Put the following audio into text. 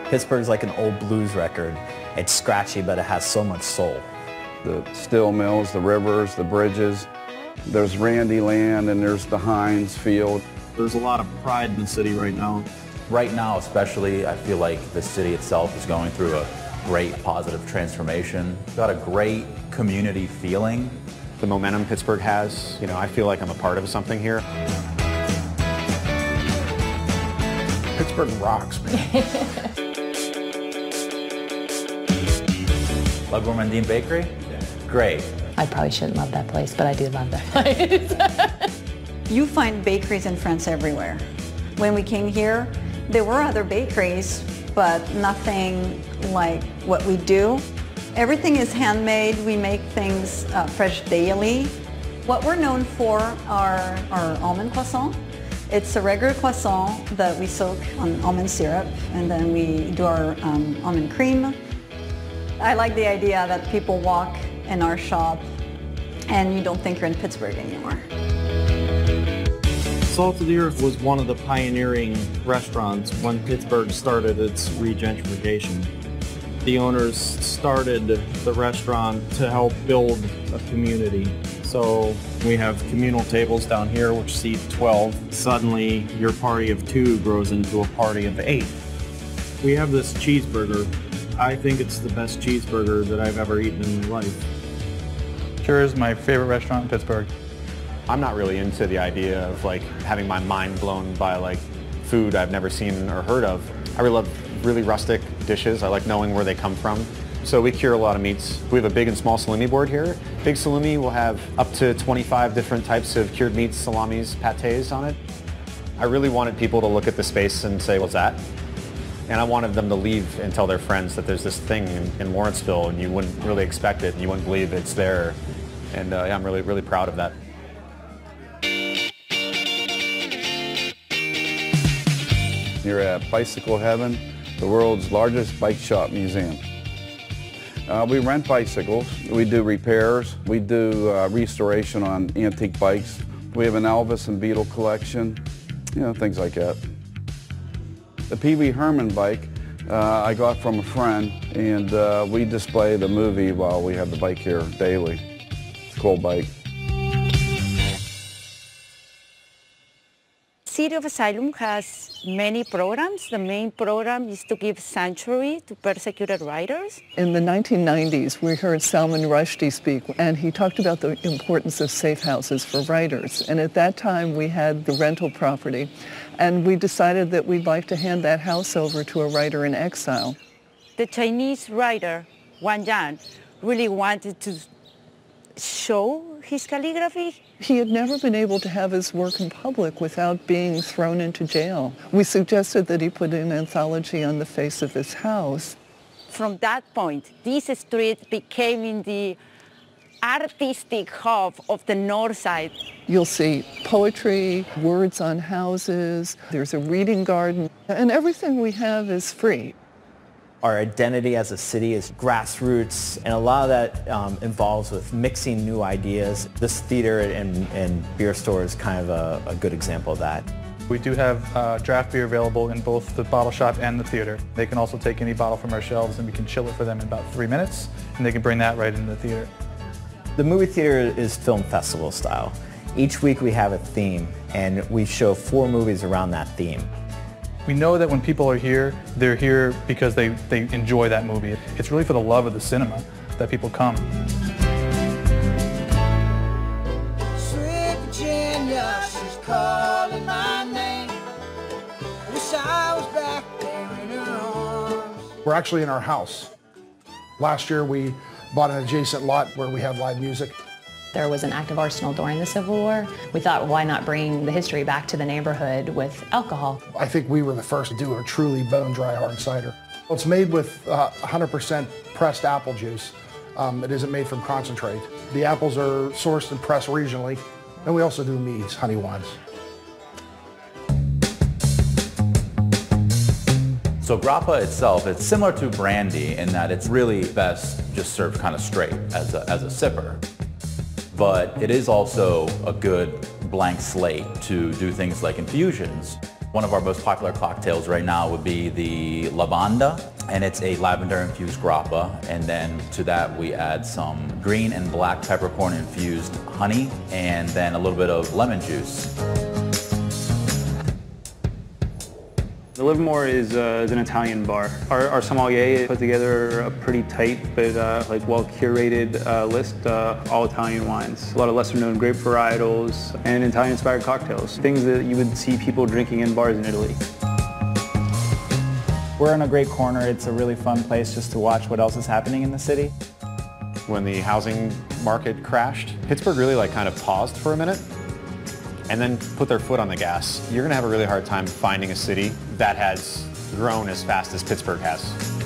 Pittsburgh's like an old blues record. It's scratchy, but it has so much soul. The steel mills, the rivers, the bridges. There's Randy Land and there's the Heinz Field. There's a lot of pride in the city right now. Right now especially, I feel like the city itself is going through a great positive transformation. Got a great community feeling. The momentum Pittsburgh has, I feel like I'm a part of something here. Pittsburgh rocks, man. Love Gourmandine Bakery? Yeah. Great. I probably shouldn't love that place, but I do love that place. You find bakeries in France everywhere. When we came here, there were other bakeries, but nothing like what we do. Everything is handmade. We make things fresh daily. What we're known for are our almond croissants. It's a regular croissant that we soak on almond syrup, and then we do our almond cream. I like the idea that people walk in our shop and you don't think you're in Pittsburgh anymore. Salt of the Earth was one of the pioneering restaurants when Pittsburgh started its regentrification. The owners started the restaurant to help build a community. So we have communal tables down here which seat 12. Suddenly your party of 2 grows into a party of 8. We have this cheeseburger. I think it's the best cheeseburger that I've ever eaten in my life. Sure is my favorite restaurant in Pittsburgh. I'm not really into the idea of having my mind blown by food I've never seen or heard of. I really love really rustic dishes. I like knowing where they come from. So we cure a lot of meats. We have a big and small salami board here. Big salami will have up to 25 different types of cured meats, salamis, pâtés on it. I really wanted people to look at the space and say, what's that? And I wanted them to leave and tell their friends that there's this thing in Lawrenceville and you wouldn't really expect it and you wouldn't believe it's there. And yeah, I'm really, really proud of that. You're at Bicycle Heaven, the world's largest bike shop museum. We rent bicycles, we do repairs, we do restoration on antique bikes. We have an Elvis and Beatle collection, things like that. The Pee Wee Herman bike I got from a friend, and we display the movie while we have the bike here daily. It's a cool bike. City of Asylum has many programs. The main program is to give sanctuary to persecuted writers. In the 1990s, we heard Salman Rushdie speak, and he talked about the importance of safe houses for writers. And at that time, we had the rental property, and we decided that we'd like to hand that house over to a writer in exile. The Chinese writer, Wang Yan, really wanted to show his calligraphy. He had never been able to have his work in public without being thrown into jail. We suggested that he put an anthology on the face of his house. From that point, this street became in the artistic hub of the north side. You'll see poetry, words on houses, there's a reading garden, and everything we have is free. Our identity as a city is grassroots, and a lot of that involves with mixing new ideas. This theater and beer store is kind of a good example of that. We do have draft beer available in both the bottle shop and the theater. They can also take any bottle from our shelves and we can chill it for them in about 3 minutes, and they can bring that right into the theater. The movie theater is film festival style. Each week we have a theme, and we show 4 movies around that theme. We know that when people are here, they're here because they enjoy that movie. It's really for the love of the cinema that people come. Sweet Virginia, she's calling my name. Wish I was back there in her arms. We're actually in our house. Last year we bought an adjacent lot where we have live music. There was an active arsenal during the Civil War. We thought, why not bring the history back to the neighborhood with alcohol? I think we were the first to do a truly bone-dry hard cider. It's made with 100% pressed apple juice. It isn't made from concentrate. The apples are sourced and pressed regionally, and we also do meads, honey wines. So grappa itself, it's similar to brandy in that it's really best just served kind of straight as a sipper. But it is also a good blank slate to do things like infusions. One of our most popular cocktails right now would be the lavanda, and it's a lavender-infused grappa. And then to that we add some green and black peppercorn-infused honey, and then a little bit of lemon juice. The Livermore is an Italian bar. Our sommelier put together a pretty tight but well-curated list, all Italian wines. A lot of lesser-known grape varietals and Italian-inspired cocktails, things that you would see people drinking in bars in Italy. We're in a great corner. It's a really fun place just to watch what else is happening in the city. When the housing market crashed, Pittsburgh really kind of paused for a minute and then put their foot on the gas. You're going to have a really hard time finding a city that has grown as fast as Pittsburgh has.